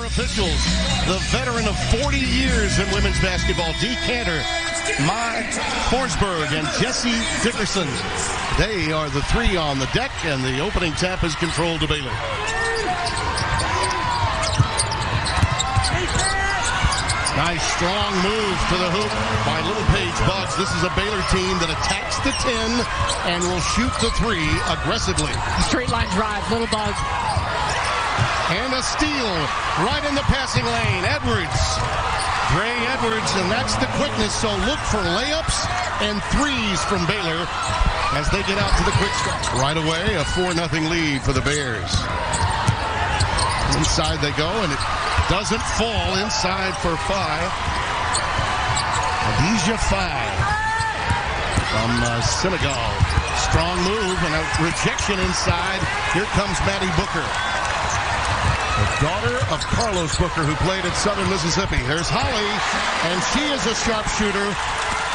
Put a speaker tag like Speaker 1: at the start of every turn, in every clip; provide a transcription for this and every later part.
Speaker 1: officials, the veteran of 40 years in women's basketball, Dee Cantor, Mai Forsberg, and Jessie Dickerson. They are the three on the deck, and the opening tap is controlled to Baylor. Nice strong move to the hoop by Little Paige Buggs. This is a Baylor team that attacks the 10 and will shoot the 3 aggressively.
Speaker 2: Straight line drive, Little Buggs.
Speaker 1: And a steal right in the passing lane. Edwards. Edwards, and that's the quickness. So look for layups and threes from Baylor as they get out to the quick start. Right away, a 4-0 lead for the Bears. Inside they go, and it doesn't fall inside for Faye. Adija Faye from Senegal. Strong move and a rejection inside. Here comes Maddy Booker, the daughter of Carlos Booker, who played at Southern Mississippi. There's Holly, and she is a sharpshooter,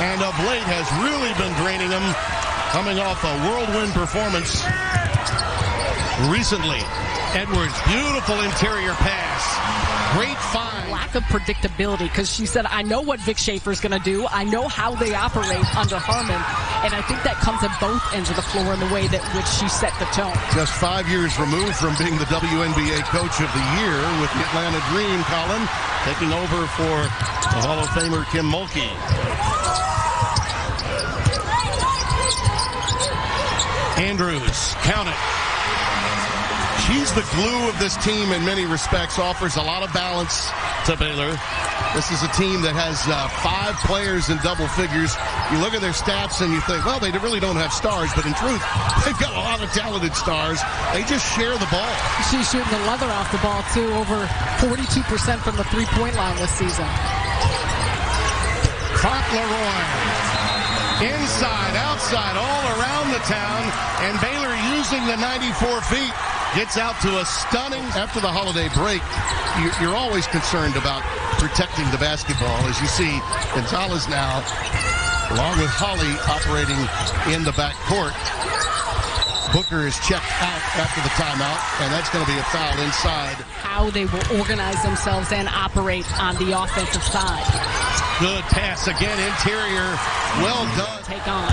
Speaker 1: and of late has really been draining them, coming off a whirlwind performance recently. Edwards, beautiful interior pass. Great find.
Speaker 2: Lack of predictability, because she said, I know what Vic Schaefer's going to do. I know how they operate under Harmon. And I think that comes at both ends of the floor in the way that which she set the tone.
Speaker 1: Just 5 years removed from being the WNBA Coach of the Year with the Atlanta Dream, Colin, taking over for the Hall of Famer Kim Mulkey. Andrews, count it. She's the glue of this team in many respects, offers a lot of balance to Baylor. This is a team that has 5 players in double figures. You look at their stats and you think, well, they really don't have stars, but in truth, they've got a lot of talented stars. They just share the ball.
Speaker 2: She's shooting the leather off the ball, too, over 42% from the three-point line this season.
Speaker 1: Fauntleroy, inside, outside, all around the town, and Baylor using the 94 feet. Gets out to a stunning, after the holiday break, you're always concerned about protecting the basketball. As you see, Gonzalez now, along with Holly, operating in the backcourt. Booker is checked out after the timeout, and that's going to be a foul inside.
Speaker 2: How they will organize themselves and operate on the offensive side.
Speaker 1: Good pass again, interior, well done.
Speaker 2: Take on.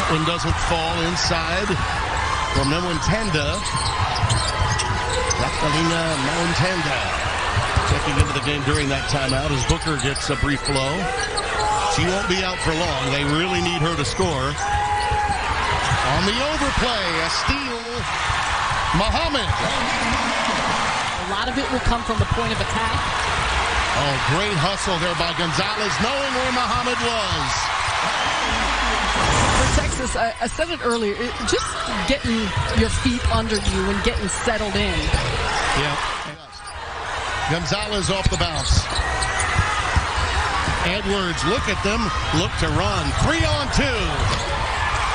Speaker 1: One doesn't fall inside from Mwantenda. Jacqueline Mwantenda checking into the game during that timeout as Booker gets a brief blow. She won't be out for long. They really need her to score. On the overplay, a steal. Muhammad.
Speaker 2: A lot of it will come from the point of attack.
Speaker 1: Oh, great hustle there by Gonzalez, knowing where Muhammad was.
Speaker 2: For Texas, I said it earlier, just getting your feet under you and getting settled in.
Speaker 1: Yeah. Gonzalez off the bounce. Edwards, look at them, look to run. 3-on-2.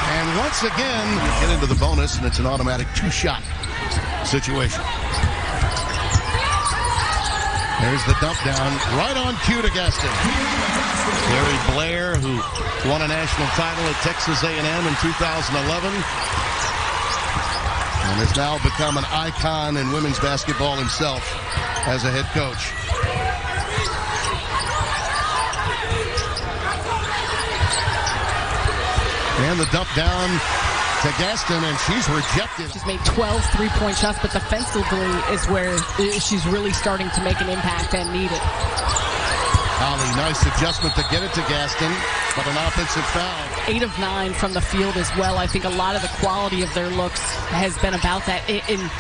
Speaker 1: And once again, get into the bonus, and it's an automatic 2-shot situation. There's the dump down, right on cue to Gaston. Larry Blair, who won a national title at Texas A&M in 2011, and has now become an icon in women's basketball himself as a head coach. And the dump down to Gaston, and she's rejected.
Speaker 2: She's made 12 three-point shots, but defensively is where she's really starting to make an impact and need it.
Speaker 1: Holly, nice adjustment to get it to Gaston, but an offensive foul.
Speaker 2: 8 of 9 from the field as well. I think a lot of the quality of their looks has been about that. And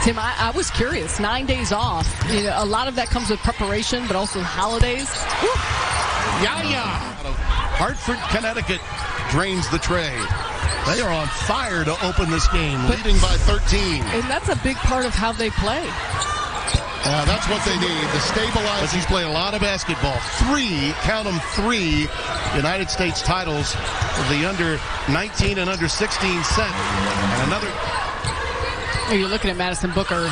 Speaker 2: Tim, I was curious. 9 days off. You know, a lot of that comes with preparation, but also holidays. Woo!
Speaker 1: Yaya! Hartford, Connecticut drains the tray. They are on fire to open this game, leading by 13.
Speaker 2: And that's a big part of how they play.
Speaker 1: That's what they need, to stabilize. He's played a lot of basketball. 3, count them 3, United States titles of the under 19 and under 16 set. And another.
Speaker 2: You're looking at Madison Booker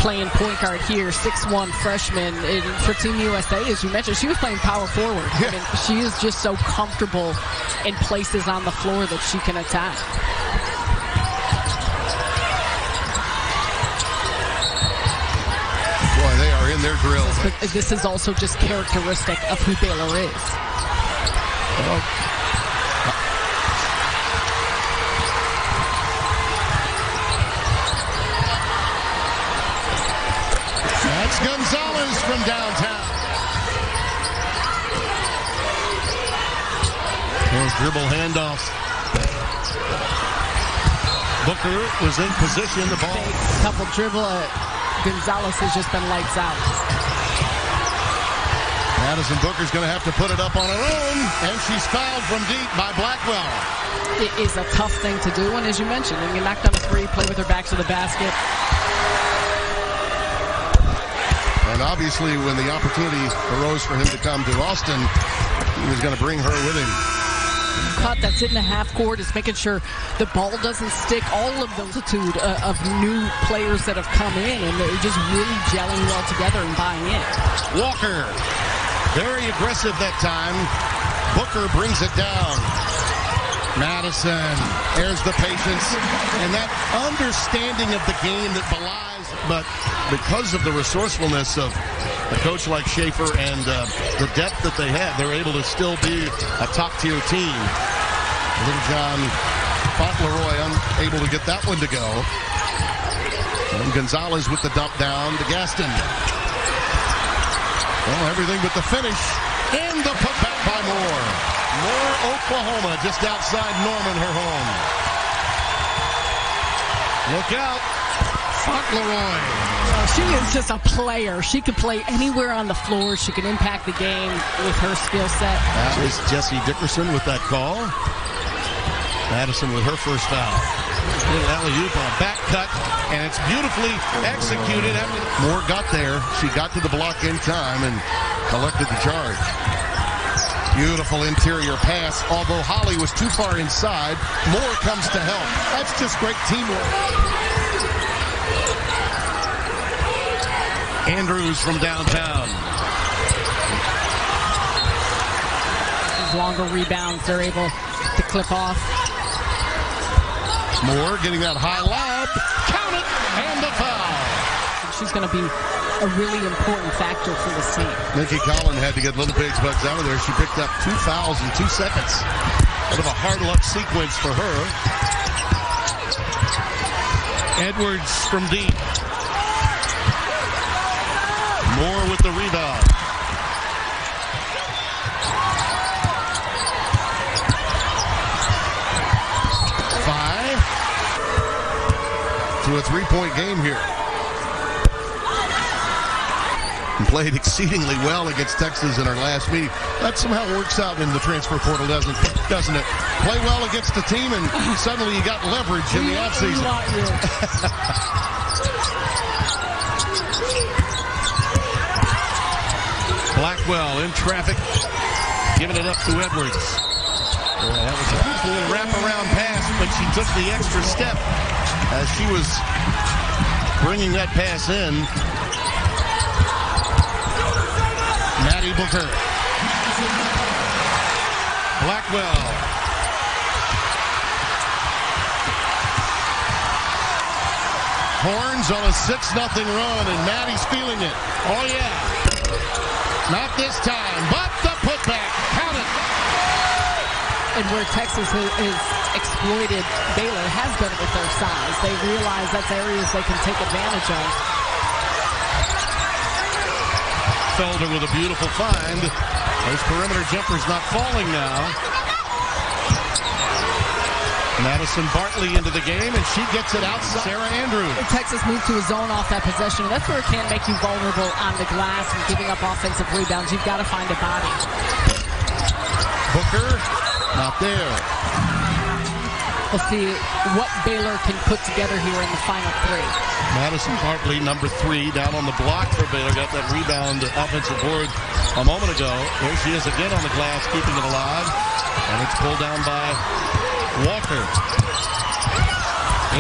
Speaker 2: playing point guard here, 6'1" freshman. For Team USA, as you mentioned, she was playing power forward.
Speaker 1: Yeah.
Speaker 2: I mean, she is just so comfortable in places on the floor that she can attack.
Speaker 1: their drills.
Speaker 2: But this is also just characteristic of who Baylor is.
Speaker 1: That's Gonzalez from downtown. There's dribble handoff. Booker was in position. The ball.
Speaker 2: Couple dribble. Gonzalez has just been lights out.
Speaker 1: Madison Booker's going to have to put it up on her own, and she's fouled from deep by Blackwell.
Speaker 2: It is a tough thing to do, and as you mentioned, when you knock down a three, play with her back to the basket.
Speaker 1: And obviously, when the opportunity arose for him to come to Austin, he was going to bring her with him.
Speaker 2: Cut that's in the half court is making sure the ball doesn't stick. All of the multitude of new players that have come in, and they're just really gelling well together and buying in.
Speaker 1: Walker, very aggressive that time. Booker brings it down. Madison, there's the patience and that understanding of the game that belies. But because of the resourcefulness of a coach like Schaefer and the depth that they have, they're able to still be a top-tier team. Little John Fauntleroy unable to get that one to go. And Gonzalez with the dump down to Gaston. Well, everything but the finish. And the putback by Moore. Moore, Oklahoma, just outside Norman, her home. Look out. Fauntleroy.
Speaker 2: She is just a player. She can play anywhere on the floor. She can impact the game with her skill set.
Speaker 1: That is Jessie Dickerson with that call. Madison with her first foul. Alley-oop on a back cut, and it's beautifully executed. Moore got there. She got to the block in time and collected the charge. Beautiful interior pass. Although Holly was too far inside, Moore comes to help. That's just great teamwork. Andrews from downtown.
Speaker 2: These longer rebounds, they're able to clip off.
Speaker 1: Moore getting that high lob. Count it, and the foul.
Speaker 2: She's going to be a really important factor for this team.
Speaker 1: Nikki Collin had to get little Biggs bugs out of there. She picked up 2 fouls in 2 seconds. Bit of a hard luck sequence for her. Edwards from deep. Moore with the rebound. To a 3-point game here. And played exceedingly well against Texas in our last meeting. That somehow works out in the transfer portal, doesn't it? Play well against the team, and suddenly you got leverage in the offseason. Blackwell in traffic, giving it up to Edwards. That was a beautiful little wraparound pass, but she took the extra step as she was bringing that pass in. Maddie Booker. Blackwell. Horns on a 6-0 run, and Maddie's feeling it. Oh, yeah. Not this time, but the putback. Count it.
Speaker 2: And where Texas is exploited Baylor has been with their size. They realize that's areas they can take advantage of.
Speaker 1: Felder with a beautiful find. Those perimeter jumpers not falling now. Madison Bartley into the game, and she gets it outside. Sarah Andrews.
Speaker 2: Texas moved to a zone off that possession. That's where it can make you vulnerable on the glass and giving up offensive rebounds. You've got to find a body.
Speaker 1: Booker, not there.
Speaker 2: We'll see what Baylor can put together here in the final 3.
Speaker 1: Madison Bartley, number 3, down on the block for Baylor. Got that rebound offensive board a moment ago. Here she is again on the glass, keeping it alive. And it's pulled down by Walker.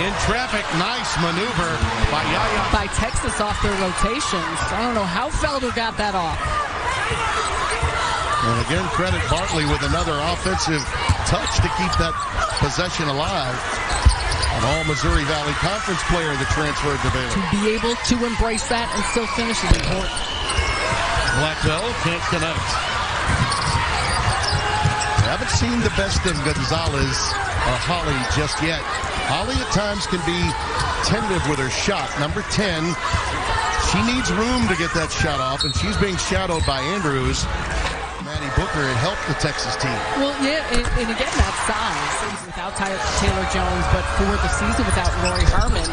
Speaker 1: In traffic, nice maneuver by Yaya.
Speaker 2: By Texas off their rotations. I don't know how Felder got that off.
Speaker 1: And again, credit Bartley with another offensive touch to keep that possession alive. An all-Missouri Valley Conference player that transferred to Baylor.
Speaker 2: To be able to embrace that and still finish is important.
Speaker 1: Blackwell can't connect. Haven't seen the best of Gonzalez or Holly just yet. Holly at times can be tentative with her shot. Number 10, she needs room to get that shot off, and she's being shadowed by Andrews. Madison Booker had helped the Texas team.
Speaker 2: Well, yeah, and again, that size without Taylor Jones, but for the season without Rori Harmon,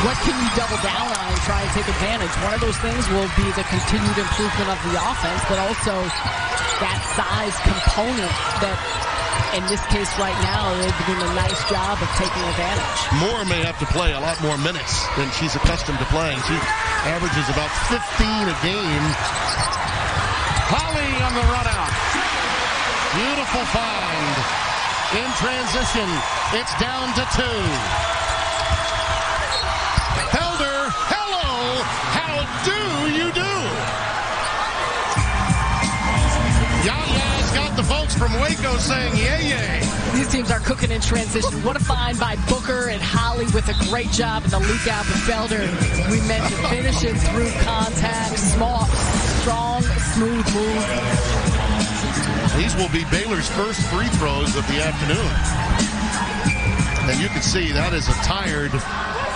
Speaker 2: what can you double down on and try and take advantage? One of those things will be the continued improvement of the offense, but also that size component that, in this case right now, they've been doing a nice job of taking advantage.
Speaker 1: Moore may have to play a lot more minutes than she's accustomed to playing. She averages about 15 a game. Holly on the run out. Beautiful find. In transition, it's down to 2. Helder, hello, how do you do? Yaya's got the folks from Waco saying yay yay.
Speaker 2: These teams are cooking in transition. What a find by Booker and Holly with a great job in the leak out to Felder. We mentioned finishing through contact, small, strong, smooth move.
Speaker 1: These will be Baylor's first free throws of the afternoon. And you can see that is a tired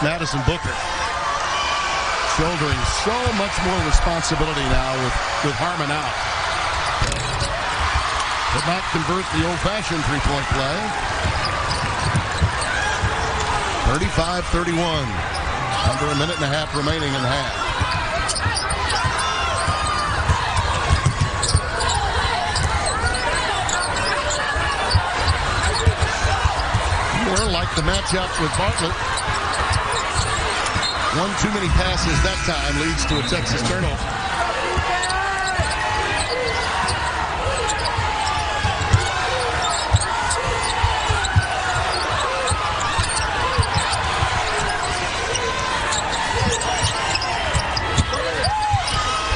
Speaker 1: Madison Booker. Shouldering so much more responsibility now with Harmon out. Did not convert the old-fashioned three-point play. 35-31. Under a minute and a half remaining in the half. More like the matchup with Bartlett. One too many passes that time leads to a Texas turnover.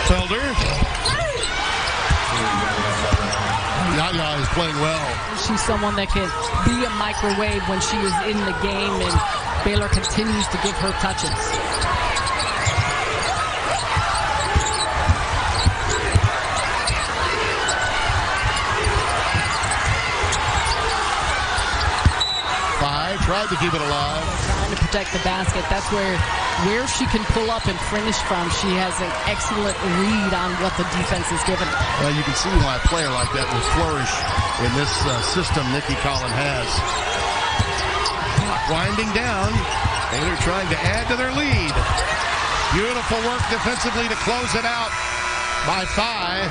Speaker 1: Felder. Yaya is playing well.
Speaker 2: She's someone that can be a microwave when she is in the game, and Baylor continues to give her touches.
Speaker 1: Tried to keep it alive.
Speaker 2: Trying to protect the basket. That's where she can pull up and finish from. She has an excellent read on what the defense is giving her.
Speaker 1: Well, you can see why a player like that will flourish in this system Nikki Collin has. Winding down. Baylor trying to add to their lead. Beautiful work defensively to close it out by 5.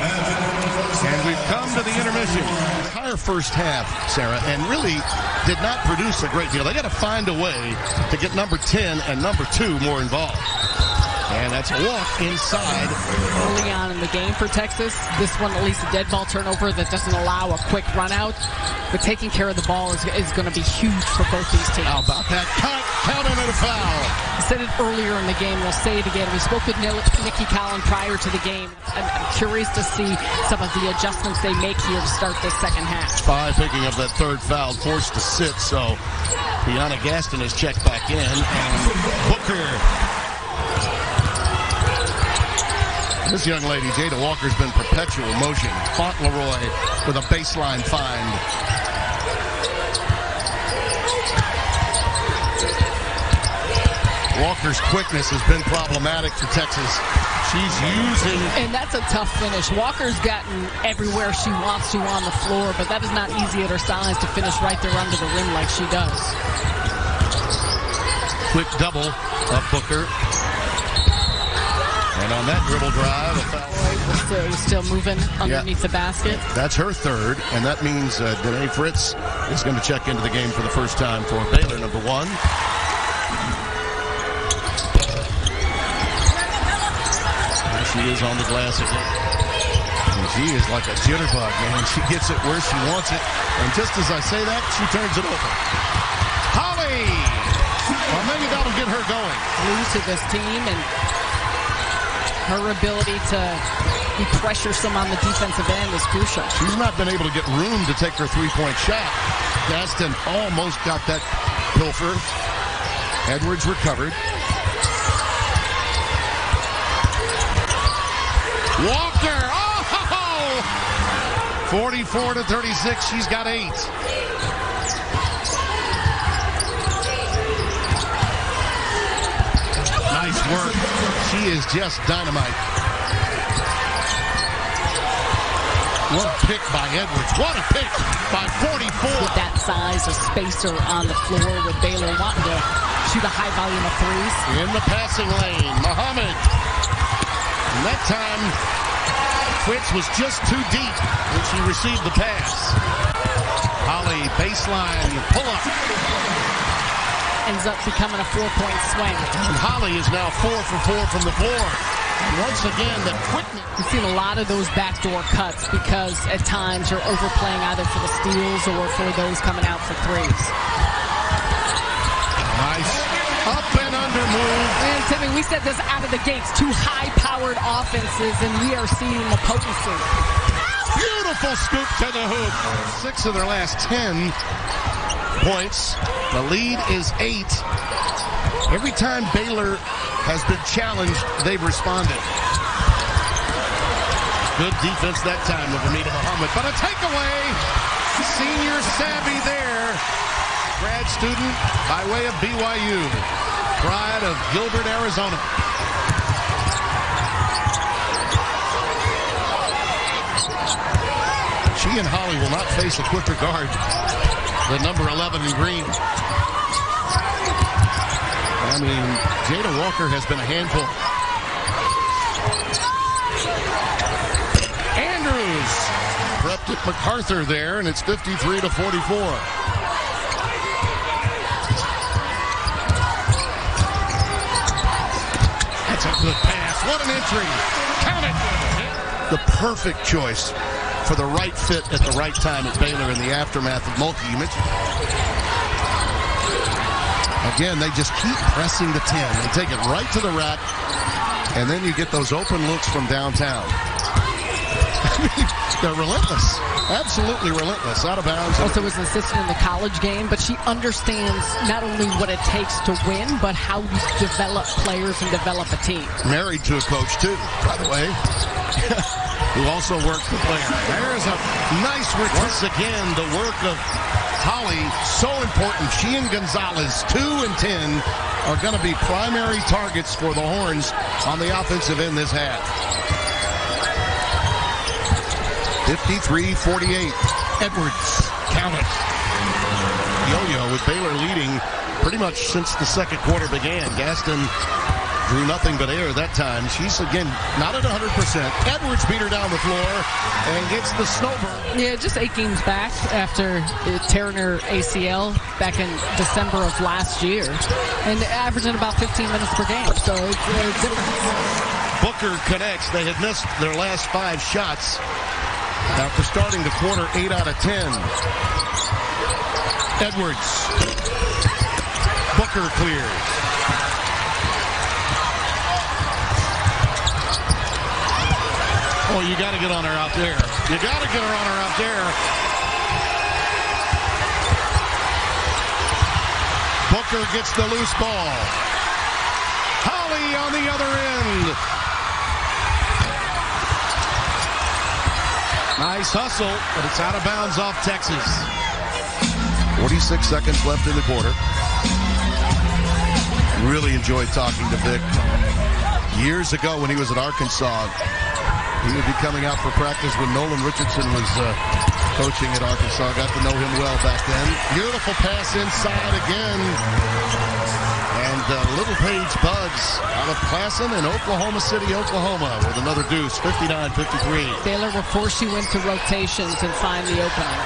Speaker 1: And we've come to the intermission. Entire first half, Sarah, and really did not produce a great deal. They got to find a way to get number 10 and number 2 more involved. And that's a walk inside.
Speaker 2: Early on in the game for Texas, this one at least a dead ball turnover that doesn't allow a quick run out. But taking care of the ball is going to be huge for both these teams.
Speaker 1: How about that cut? Count on it, a foul.
Speaker 2: I said it earlier in the game, we'll say it again. We spoke with Nikki Collin prior to the game. I'm curious to see some of the adjustments they make here to start this second half.
Speaker 1: Spy picking up that third foul, forced to sit, so Deanna Gaston is checked back in, and Booker. This young lady, Jada Walker, has been perpetual motion. Fauntleroy with a baseline find. Walker's quickness has been problematic for Texas. She's using...
Speaker 2: And that's a tough finish. Walker's gotten everywhere she wants to on the floor, but that is not easy at her size to finish right there under the rim like she does.
Speaker 1: Quick double of Booker. And on that dribble drive, a foul.
Speaker 2: Still moving underneath the basket.
Speaker 1: That's her third, and that means Danae Fritz is going to check into the game for the first time for Baylor, number 1. She is on the glass again. And she is like a jitterbug, man. She gets it where she wants it. And just as I say that, she turns it over. Holly! Well, maybe that'll get her going.
Speaker 2: New to this team, and her ability to be pressuresome on the defensive end is crucial.
Speaker 1: She's not been able to get room to take her three-point shot. Gaston almost got that pilfer. Edwards recovered. Walker, oh! 44-36, she's got 8. Nice work. She is just dynamite. What a pick by Edwards. What a pick by 44.
Speaker 2: With that size, a spacer on the floor with Baylor wanting to shoot a high volume of threes.
Speaker 1: In the passing lane, Muhammad. And that time, Fitz was just too deep when she received the pass. Holly, baseline, pull up.
Speaker 2: Ends up becoming a 4-point swing.
Speaker 1: And Holly is now 4 for 4 from the floor. And once again, the quickness.
Speaker 2: We've seen a lot of those backdoor cuts because at times you're overplaying either for the steals or for those coming out for threes.
Speaker 1: Nice up and under move.
Speaker 2: And Timmy, we said this out of the gates, 2 high-powered offenses, and we are seeing the potency.
Speaker 1: Beautiful scoop to the hoop. 6 of their last 10 points. The lead is 8. Every time Baylor has been challenged, they've responded. Good defense that time of Amina Muhammad, but a takeaway. Senior savvy there. Grad student by way of BYU. Pride of Gilbert, Arizona. She and Holly will not face a quicker guard than number 11 in green. I mean, Jada Walker has been a handful. Andrews prepped at MacArthur there, and it's 53-44. That's a good pass. What an entry. Count it. The perfect choice for the right fit at the right time at Baylor in the aftermath of Mulkey. You mentioned. Again, they just keep pressing the 10. They take it right to the rack, and then you get those open looks from downtown. I mean, they're relentless. Absolutely relentless. Out of bounds.
Speaker 2: Also was an assistant in the college game, but she understands not only what it takes to win, but how you develop players and develop a team.
Speaker 1: Married to a coach, too, by the way, who also worked the player. There's a nice once again, the work of Holly, so important. She and Gonzalez, 2 and 10, are going to be primary targets for the Horns on the offensive end this half. 53-48. Edwards, count it. Yo-yo with Baylor leading pretty much since the second quarter began. Gaston drew nothing but air that time. She's, again, not at 100%. Edwards beat her down the floor and gets the snowbird.
Speaker 2: Yeah, just 8 games back after tearing her ACL back in December of last year. And averaging about 15 minutes per game. So it's different.
Speaker 1: Booker connects. They had missed their last 5 shots after starting the quarter 8 out of 10. Edwards. Booker clears. Oh, you got to get on her out there. You got to get her on her out there. Booker gets the loose ball. Holly on the other end. Nice hustle, but it's out of bounds off Texas. 46 seconds left in the quarter. Really enjoyed talking to Vic. Years ago when he was at Arkansas, he would be coming out for practice when Nolan Richardson was coaching at Arkansas. Got to know him well back then. Beautiful pass inside again. And Little Page Bugs out of Classen in Oklahoma City, Oklahoma with another deuce, 59-53.
Speaker 2: Baylor will force you into rotations and find the opening.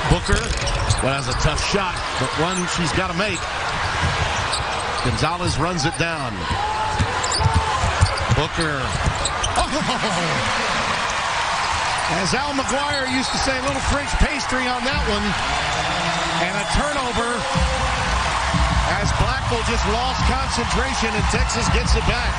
Speaker 1: Booker, well, has a tough shot, but one she's got to make. Gonzalez runs it down. Booker. Oh! As Al McGuire used to say, a little French pastry on that one. And a turnover as Blackwell just lost concentration and Texas gets it back.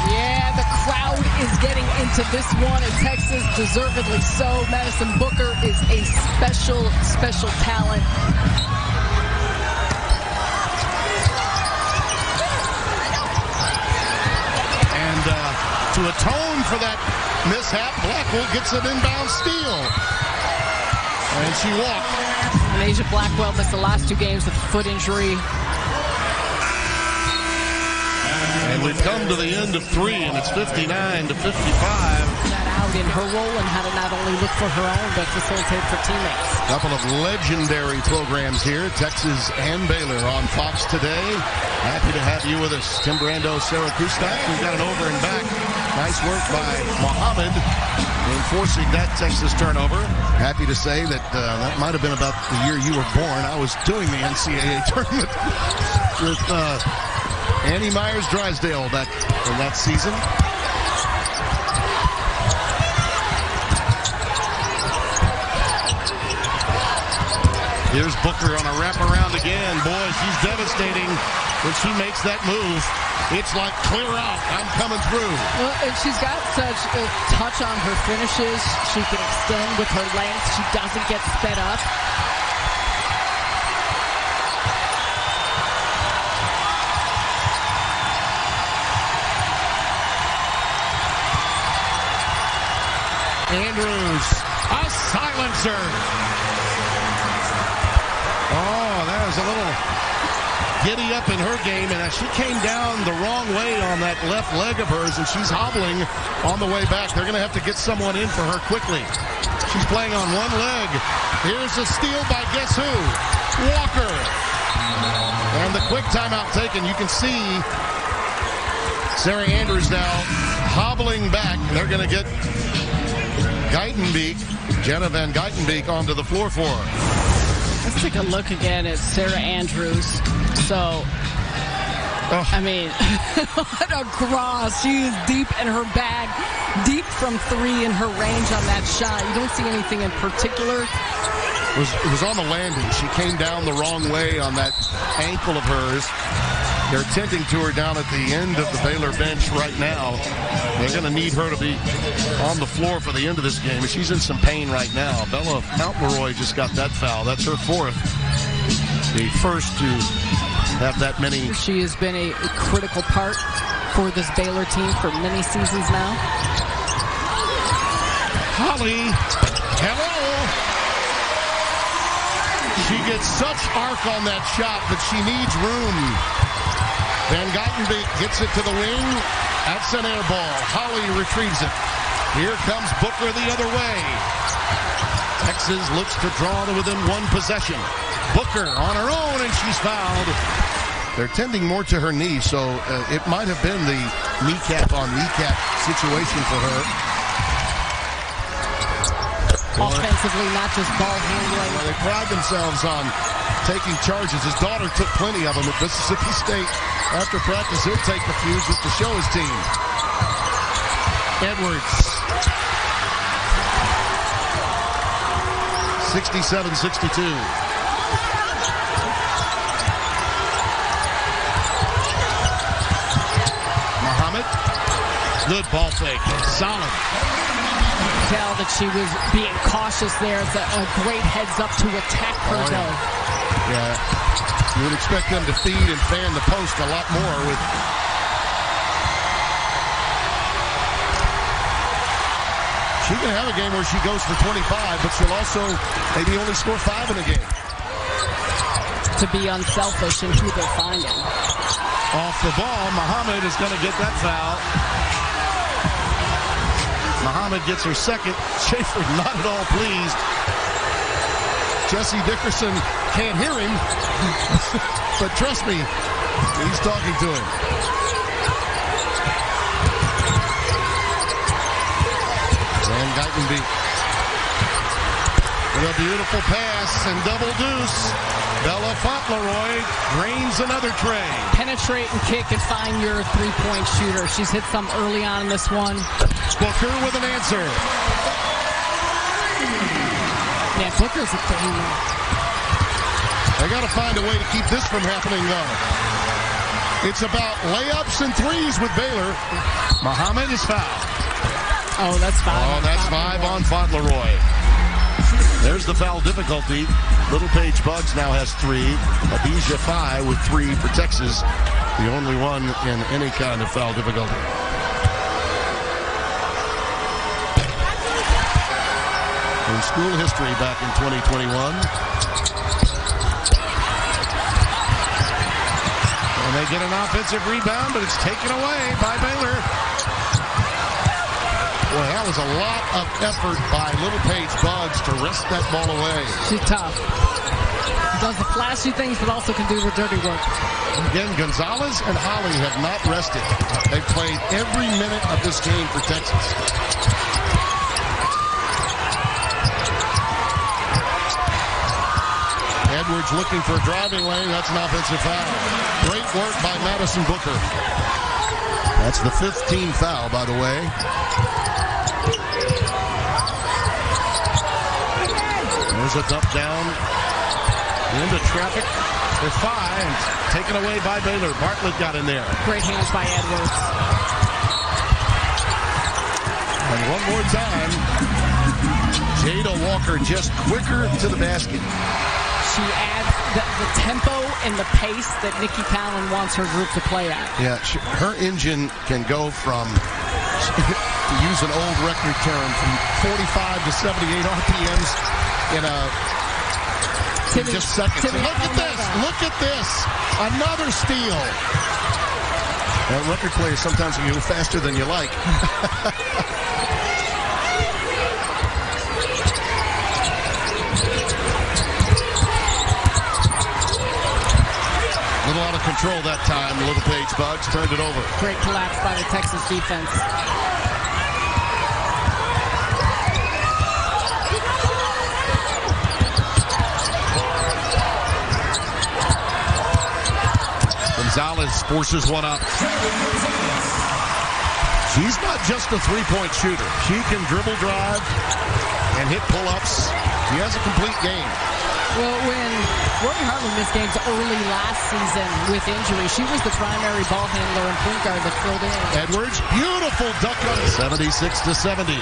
Speaker 2: Yeah, the crowd is getting into this one, and Texas deservedly so. Madison Booker is a special, special talent.
Speaker 1: And to atone for that mishap, Blackwell gets an inbound steal. And she walked.
Speaker 2: And Asia Blackwell missed the last 2 games with a foot injury.
Speaker 1: And we've come to the end of 3, and it's 59-55.
Speaker 2: That out in her role and how to not only look for her own, but facilitate for teammates.
Speaker 1: A couple of legendary programs here, Texas and Baylor on Fox today. Happy to have you with us. Tim Brando, Sarah Kustak. We've got an over and back. Nice work by Muhammad in forcing that Texas turnover. Happy to say that that might have been about the year you were born. I was doing the NCAA tournament with Annie Myers-Drysdale back in that season. Here's Booker on a wraparound again. Boy, she's devastating when she makes that move. It's like, clear out, I'm coming through.
Speaker 2: Well, and she's got such a touch on her finishes. She can extend with her length. She doesn't get sped up.
Speaker 1: Andrews, a silencer. Oh, that was a little giddy up in her game, and she came down the wrong way on that left leg of hers, and she's hobbling on the way back. They're going to have to get someone in for her quickly. She's playing on one leg. Here's a steal by guess who? Walker. And the quick timeout taken. You can see Sarah Andrews now hobbling back. They're going to get Geitenbeek, Jenna Van Geitenbeek, onto the floor for her.
Speaker 2: Let's take a look again at Sarah Andrews. So, I mean, what a cross. She is deep in her bag, deep from 3 in her range on that shot. You don't see anything in particular.
Speaker 1: It was on the landing. She came down the wrong way on that ankle of hers. They're tending to her down at the end of the Baylor bench right now. They're going to need her to be on the floor for the end of this game. She's in some pain right now. Bella Mountleroy just got that foul. That's her 4th. The first to have that many.
Speaker 2: She has been a critical part for this Baylor team for many seasons now.
Speaker 1: Holly, hello. She gets such arc on that shot, but she needs room. Van Geitenbeek gets it to the wing. That's an air ball. Holly retrieves it. Here comes Booker the other way. Texas looks to draw to within 1 possession. Booker on her own, and she's fouled. They're tending more to her knee, so it might have been the kneecap on kneecap situation for her.
Speaker 2: Offensively, not just ball handling.
Speaker 1: Well, they pride themselves on taking charges. His daughter took plenty of them at Mississippi State. After practice, he'll take a few just to show his team. Edwards. 67-62. Muhammad. Good ball fake. Solid.
Speaker 2: Tell that she was being cautious there. It's a great heads up to attack her, though.
Speaker 1: Yeah. You would expect them to feed and fan the post a lot more with. She can have a game where she goes for 25, but she'll also maybe only score 5 in a game.
Speaker 2: To be unselfish in who they're finding.
Speaker 1: Off the ball, Muhammad is going to get that foul. Muhammad gets her 2nd. Schaefer not at all pleased. Jesse Dickerson can't hear him, but trust me, he's talking to him. Van Geitenbeek with a beautiful pass and double deuce. Bella Fauntleroy drains another tray.
Speaker 2: Penetrate and kick and find your 3-point shooter. She's hit some early on in this one.
Speaker 1: Booker with an answer.
Speaker 2: Yeah, Booker's a gamer.
Speaker 1: They got to find a way to keep this from happening, though. It's about layups and threes with Baylor. Muhammad is fouled.
Speaker 2: Oh, that's 5.
Speaker 1: Oh, that's 5 on Fauntleroy. There's the foul difficulty. Little Paige Bugs now has 3. Abijah Fai with 3 for Texas. The only one in any kind of foul difficulty. In school history back in 2021. And they get an offensive rebound, but it's taken away by Baylor. Boy, that was a lot of effort by Little Paige Bugs to wrest that ball away.
Speaker 2: She's tough. Does the flashy things, but also can do the dirty work.
Speaker 1: Again, Gonzalez and Holly have not rested. They've played every minute of this game for Texas. Edwards looking for a driving lane. That's an offensive foul. Great work by Madison Booker. That's the 5th team foul, by the way. There's a dump down into traffic. They're 5 and taken away by Baylor. Bartlett got in there.
Speaker 2: Great hands by Edwards.
Speaker 1: And one more time, Jada Walker just quicker to the basket.
Speaker 2: She adds the tempo and the pace that Nikki Palin wants her group to play at.
Speaker 1: Yeah, her engine can go from, to use an old record term, from 45 to 78 RPMs in just seconds. Look at this! Look at this! Another steal! Well, record players sometimes can go faster than you like. A little out of control that time. Little Paige Bugs turned it over.
Speaker 2: Great collapse by the Texas defense.
Speaker 1: Gonzalez forces one up. She's not just a three-point shooter. She can dribble, drive, and hit pull-ups. She has a complete game.
Speaker 2: Well, when Rori Harmon missed games early last season with injury, she was the primary ball handler and point guard that filled in.
Speaker 1: Edwards, beautiful dunk on 76-70.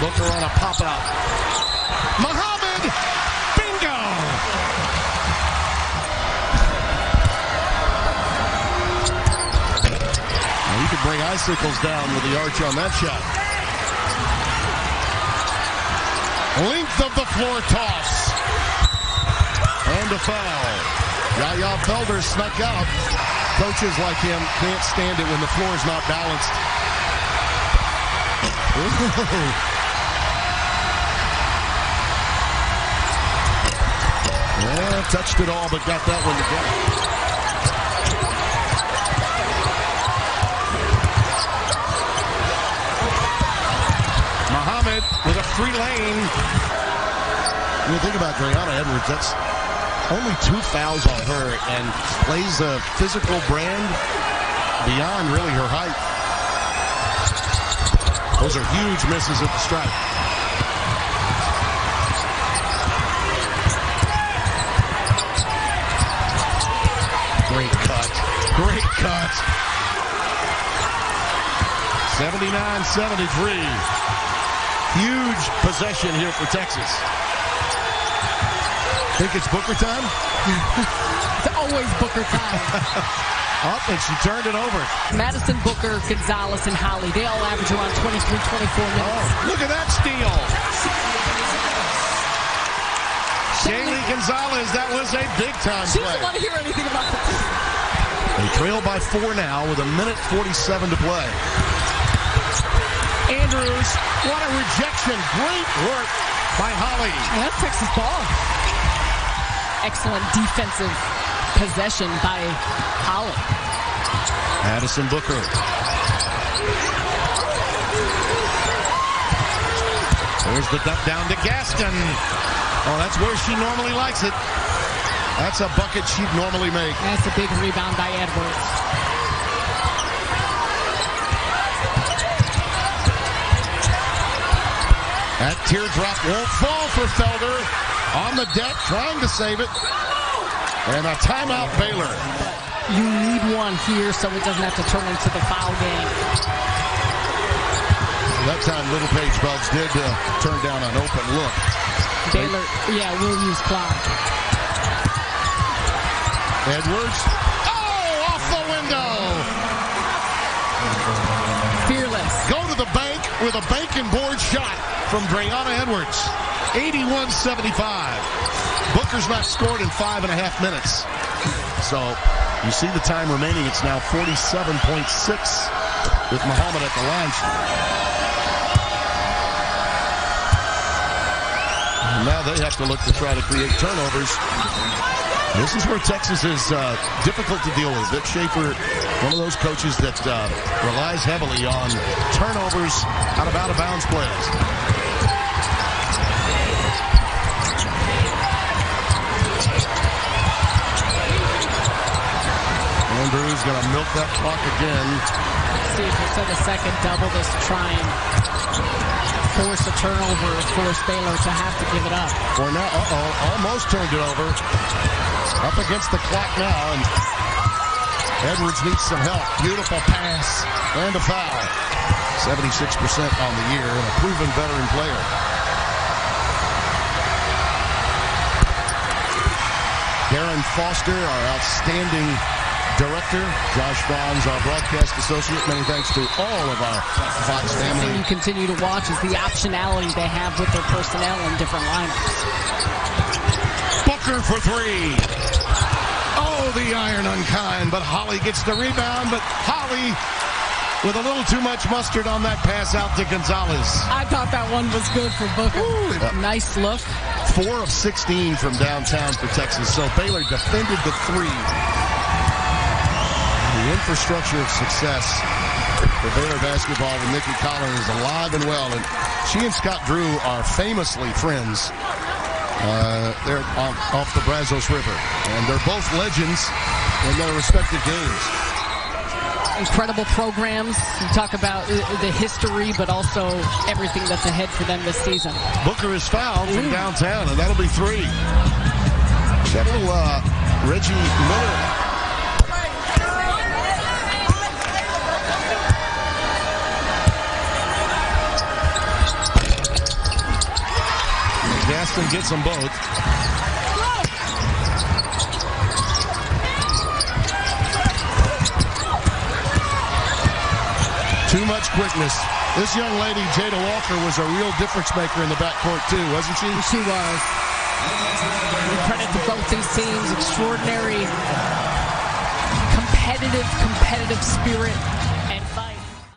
Speaker 1: Booker on a pop-out. Muhammad, bingo! Well, you could bring icicles down with the arch on that shot. Length of the floor toss. And a foul. Yaya Felder snuck out. Coaches like him can't stand it when the floor is not balanced. Yeah, touched it all, but got that one together. Muhammad with a free lane. When you think about Dre'Una Edwards, that's only 2 fouls on her and plays a physical brand beyond really her height. Those are huge misses at the stripe. Great cut. Great cut. 79-73. Huge possession here for Texas. Think it's Booker time?
Speaker 2: It's always Booker time.
Speaker 1: Up, and she turned it over.
Speaker 2: Madison Booker, Gonzalez, and Holly, they all average around 23, 24 minutes.
Speaker 1: Oh, look at that steal. Shaylee Gonzalez, that was a big-time
Speaker 2: She
Speaker 1: play.
Speaker 2: doesn't want to hear anything about that.
Speaker 1: They trail by 4 now with 1:47 to play. Andrews, what a rejection. Great work by Holly.
Speaker 2: And that's Texas ball. Excellent defensive possession by Holly.
Speaker 1: Madison Booker. There's the dump down to Gaston. Oh, that's where she normally likes it. That's a bucket she'd normally make.
Speaker 2: That's a big rebound by Edwards.
Speaker 1: That teardrop won't fall for Felder. On the deck, trying to save it. And a timeout, Baylor.
Speaker 2: you need one here so it doesn't have to turn into the foul game.
Speaker 1: That time, Little Page Bugs did turn down an open look.
Speaker 2: Baylor, will use clock.
Speaker 1: Edwards. Oh, off the window.
Speaker 2: Fearless.
Speaker 1: Go to the bank with a bank and board shot from Dre'Una Edwards. 81-75. Booker's not scored in 5.5 minutes. So you see the time remaining. It's now 47.6 with Muhammad at the line. And now they have to look to try to create turnovers. This is where Texas is difficult to deal with. Vic Schaefer, one of those coaches that relies heavily on turnovers out of bounds plays. Andrews going to milk that clock again.
Speaker 2: See if it's at a second double this to try and force a turnover, force Baylor to have to give it up.
Speaker 1: Well, now, almost turned it over. Up against the clock now, and Edwards needs some help. Beautiful pass and a foul. 76% on the year and a proven veteran player. Darren Foster, our outstanding director. Josh Franz, our broadcast associate. Many thanks to all of our Fox family.
Speaker 2: The thing you continue to watch is the optionality they have with their personnel in different lineups.
Speaker 1: Booker for three. Oh, the iron unkind, but Holly gets the rebound, but Holly with a little too much mustard on that pass out to Gonzalez.
Speaker 2: I thought that one was good for Booker.
Speaker 1: Ooh,
Speaker 2: nice look.
Speaker 1: 4 of 16 from downtown for Texas. So Baylor defended the three. The infrastructure of success for Baylor basketball with Nikki Collins is alive and well. And she and Scott Drew are famously friends. They're off the Brazos River. And they're both legends in their respective games.
Speaker 2: Incredible programs. You talk about the history, but also everything that's ahead for them this season. Booker
Speaker 1: is fouled from downtown, and that'll be 3. That little Reggie Miller. Gaston gets them both. Too much quickness. This young lady, Jada Walker, was a real difference maker in the backcourt too, wasn't she?
Speaker 2: She was. Credit to both these teams. Extraordinary competitive spirit